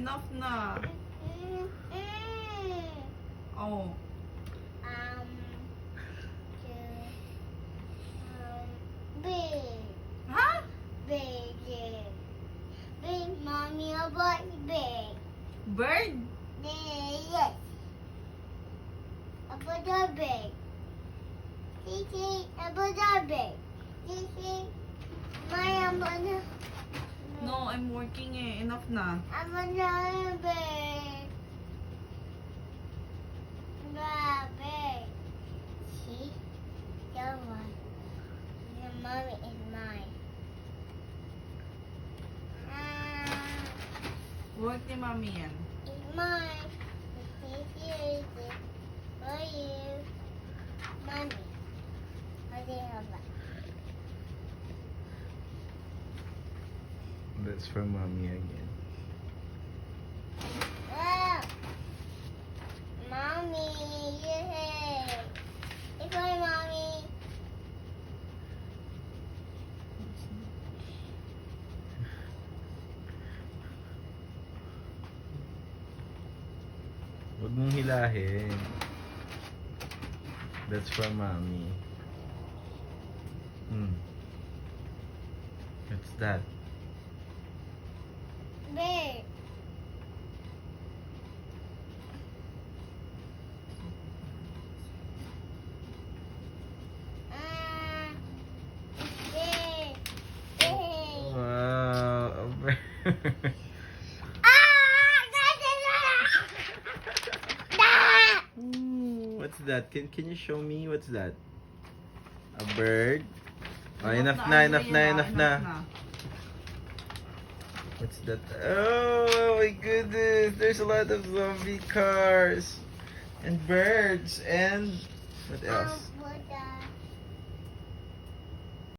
enough na. Oh. Big. Ha? Big. Big, mommy, about big. Bird? Yes. About the big. Titi, about the big. Titi, my about No, I'm working eh. Enough na. the big. Big. See? That one. The mommy is mine. Work ni Mami yan. It's mine. It's for you. Mommy. What do you have? That's for mommy again. Oh. Mommy, yay. It's for mommy. Huwag mong hilahin. That's for mommy. What's that? Bird. Bird. Bird. Wow. A bird. Ooh, what's that? Can you show me? What's that? A bird? Oh, enough na, enough na, enough na. What's that? Oh my goodness! There's a lot of zombie cars and birds and what else? What